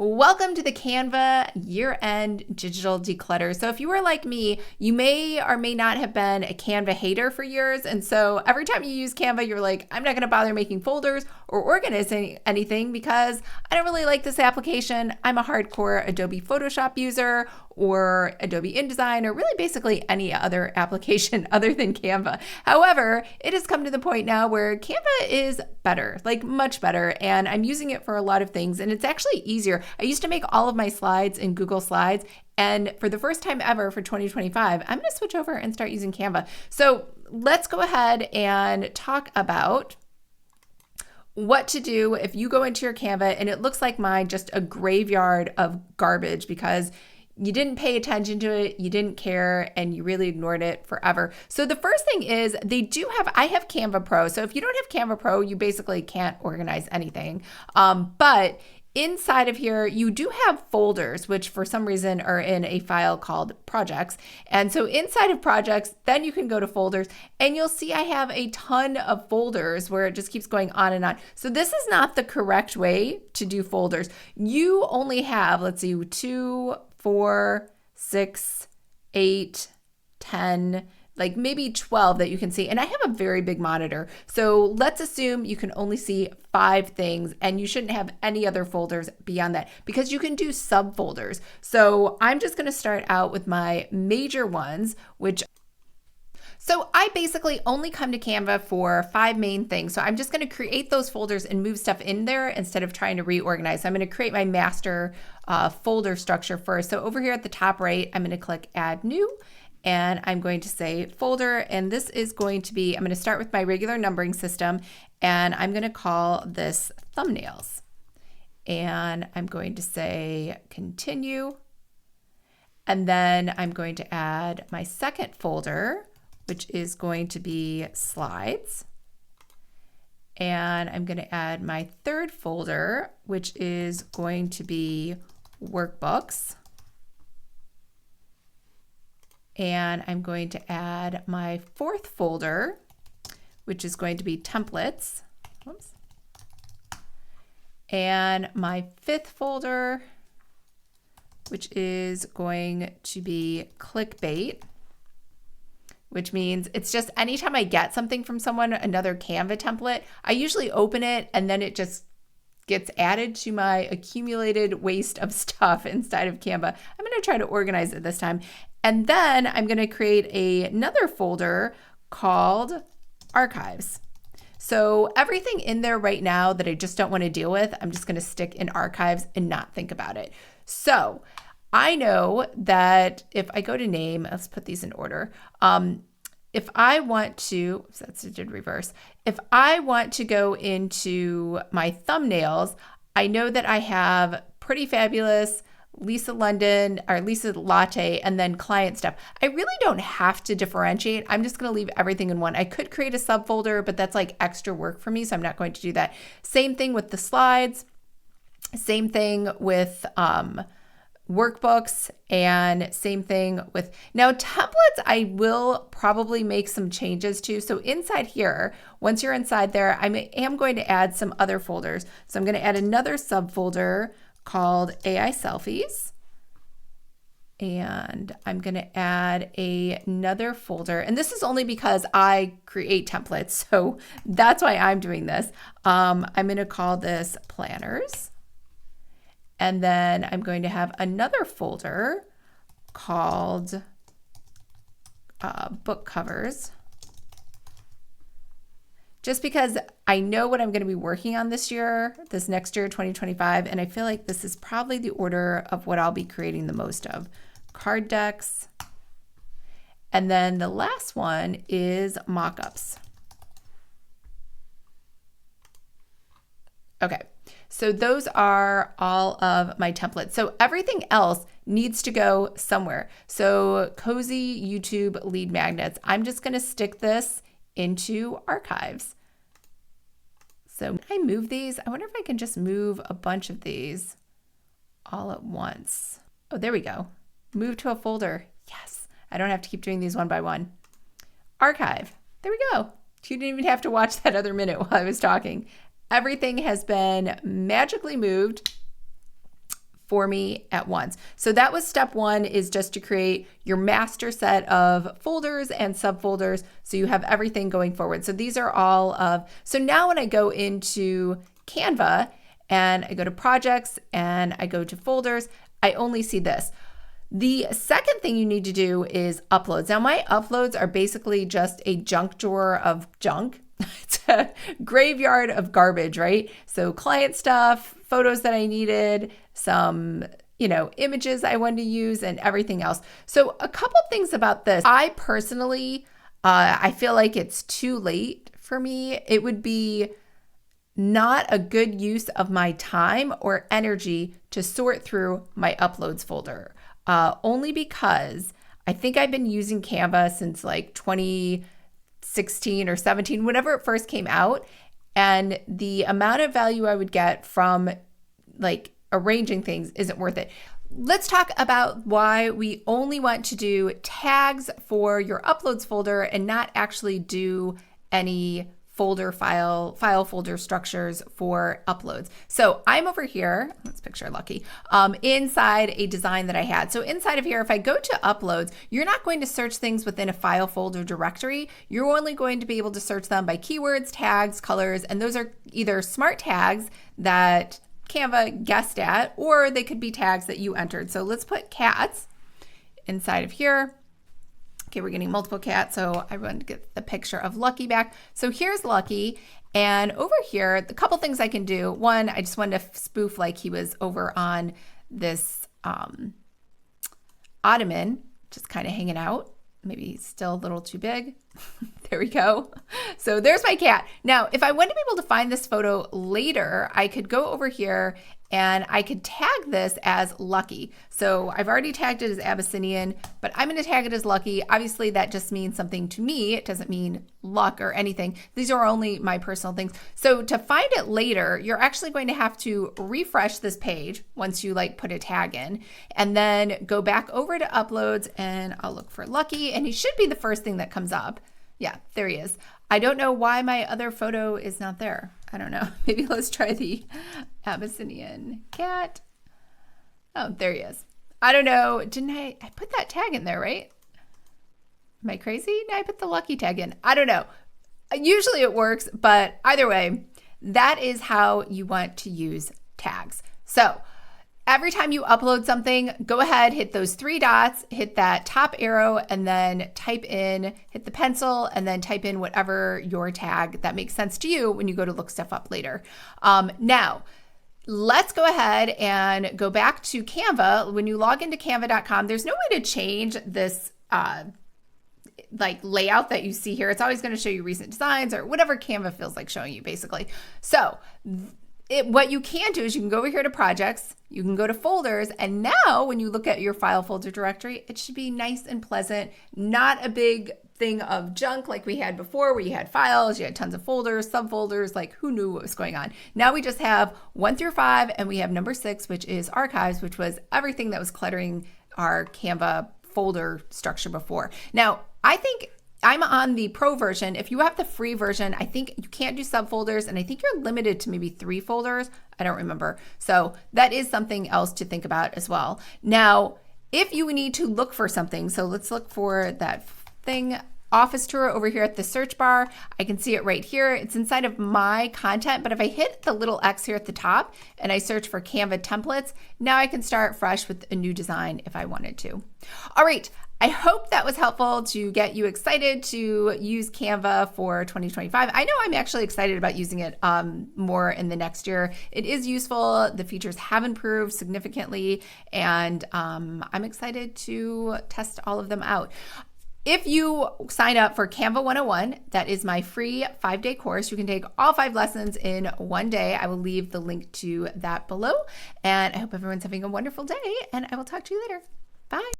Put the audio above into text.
Welcome to the Canva year-end digital declutter. So if you were like me, you may or may not have been a Canva hater for years. And so every time you use Canva, you're like, I'm not going to bother making folders or organizing anything because I don't really like this application. I'm a hardcore Adobe Photoshop user or Adobe InDesign or really basically any other application other than Canva. However, it has come to the point now where Canva is better, like much better. And I'm using it for a lot of things and it's actually easier. I used to make all of my slides in Google Slides, and for the first time ever for 2025, I'm going to switch over and start using Canva. So let's go ahead and talk about what to do if you go into your Canva and it looks like mine, just a graveyard of garbage because you didn't pay attention to it, you didn't care, and you really ignored it forever. So the first thing is I have Canva Pro. So if you don't have Canva Pro, you basically can't organize anything. But inside of here, you do have folders, which for some reason are in a file called projects. And so inside of projects, then you can go to folders and you'll see I have a ton of folders where it just keeps going on and on. So this is not the correct way to do folders. You only have, let's see, 2, 4, 6, 8, 10, like maybe 12 that you can see. And I have a very big monitor. So let's assume you can only see 5 things and you shouldn't have any other folders beyond that because you can do subfolders. So I'm just going to start out with my major ones, so I basically only come to Canva for 5 main things. So I'm just going to create those folders and move stuff in there instead of trying to reorganize. So I'm going to create my master folder structure first. So over here at the top right, I'm going to click Add New. And I'm going to say folder, and this is going to be, I'm going to start with my regular numbering system, and I'm going to call this thumbnails. And I'm going to say continue. And then I'm going to add my second folder, which is going to be slides. And I'm going to add my third folder, which is going to be workbooks. And I'm going to add my fourth folder, which is going to be templates. Oops. And my fifth folder, which is going to be clickbait, which means it's just anytime I get something from someone, another Canva template, I usually open it and then it just gets added to my accumulated waste of stuff inside of Canva. I'm going to try to organize it this time. And then I'm going to create another folder called archives. So everything in there right now that I just don't want to deal with, I'm just going to stick in archives and not think about it. So I know that if I go to name, let's put these in order. If I want to, that's it did reverse. If I want to go into my thumbnails, I know that I have Pretty Fabulous, Lisa London, or Lisa Latte, and then client stuff. I really don't have to differentiate. I'm just going to leave everything in one. I could create a subfolder, but that's like extra work for me, so I'm not going to do that. Same thing with the slides. Same thing with workbooks, and same thing with, now templates, I will probably make some changes to. So inside here, once you're inside there, I am going to add some other folders. So I'm going to add another subfolder called AI Selfies. And I'm going to add another folder. And this is only because I create templates. So that's why I'm doing this. I'm going to call this Planners. And then I'm going to have another folder called Book Covers. Just because I know what I'm going to be working on this next year, 2025, and I feel like this is probably the order of what I'll be creating the most of. Card decks. And then the last one is mock-ups. Okay, so those are all of my templates. So everything else needs to go somewhere. So cozy YouTube lead magnets. I'm just going to stick this into archives. So can I move these? I wonder if I can just move a bunch of these all at once. Oh, there we go. Move to a folder. Yes. I don't have to keep doing these one by one. Archive. There we go. You didn't even have to watch that other minute while I was talking. Everything has been magically moved for me at once. So that was step one, is just to create your master set of folders and subfolders so you have everything going forward. So these are all of, so now when I go into Canva and I go to projects and I go to folders, I only see this. The second thing you need to do is uploads. Now my uploads are basically just a junk drawer of junk. It's a graveyard of garbage, right? So client stuff, photos that I needed, some, images I wanted to use, and everything else. So a couple things about this. I personally, I feel like it's too late for me. It would be not a good use of my time or energy to sort through my uploads folder. Only because I think I've been using Canva since like 2016 or 17, whenever it first came out. And the amount of value I would get from like arranging things isn't worth it. Let's talk about why we only want to do tags for your uploads folder and not actually do any file folder structures for uploads. So I'm over here, let's picture Lucky, inside a design that I had. So inside of here, if I go to uploads, you're not going to search things within a file folder directory. You're only going to be able to search them by keywords, tags, colors, and those are either smart tags that Canva guessed at, or they could be tags that you entered. So let's put cats inside of here. Okay, we're getting multiple cats, so I want to get the picture of Lucky back. So here's Lucky, and over here, the couple things I can do. One, I just wanted to spoof like he was over on this ottoman, just kind of hanging out. Maybe he's still a little too big. There we go. So there's my cat. Now, if I want to be able to find this photo later, I could go over here and I could tag this as Lucky. So I've already tagged it as Abyssinian, but I'm going to tag it as Lucky. Obviously, that just means something to me. It doesn't mean luck or anything. These are only my personal things. So to find it later, you're actually going to have to refresh this page once you like put a tag in, and then go back over to uploads, and I'll look for Lucky, and he should be the first thing that comes up. Yeah, there he is. I don't know why my other photo is not there. I don't know. Maybe let's try the Abyssinian cat. Oh, there he is. I don't know. Didn't I put that tag in there, right? Am I crazy? No, I put the Lucky tag in. I don't know. Usually it works, but either way, that is how you want to use tags. So every time you upload something, go ahead, hit those three dots, hit that top arrow, and then type in, hit the pencil, and then type in whatever your tag that makes sense to you when you go to look stuff up later. Now, let's go ahead and go back to Canva. When you log into canva.com, there's no way to change this like layout that you see here. It's always going to show you recent designs or whatever Canva feels like showing you, basically. So what you can do is you can go over here to projects, you can go to folders, and now when you look at your file folder directory, it should be nice and pleasant, not a big thing of junk like we had before where you had files, you had tons of folders, subfolders, like who knew what was going on. Now we just have 1 through 5, and we have number 6, which is archives, which was everything that was cluttering our Canva folder structure before. Now, I think I'm on the pro version. If you have the free version, I think you can't do subfolders, and I think you're limited to maybe 3 folders. I don't remember. So that is something else to think about as well. Now, if you need to look for something, so let's look for that thing, office tour over here at the search bar. I can see it right here. It's inside of my content, but if I hit the little X here at the top and I search for Canva templates, now I can start fresh with a new design if I wanted to. All right. I hope that was helpful to get you excited to use Canva for 2025. I know I'm actually excited about using it more in the next year. It is useful. The features have improved significantly, and I'm excited to test all of them out. If you sign up for Canva 101, that is my free 5-day course. You can take all 5 lessons in one day. I will leave the link to that below. And I hope everyone's having a wonderful day, and I will talk to you later. Bye.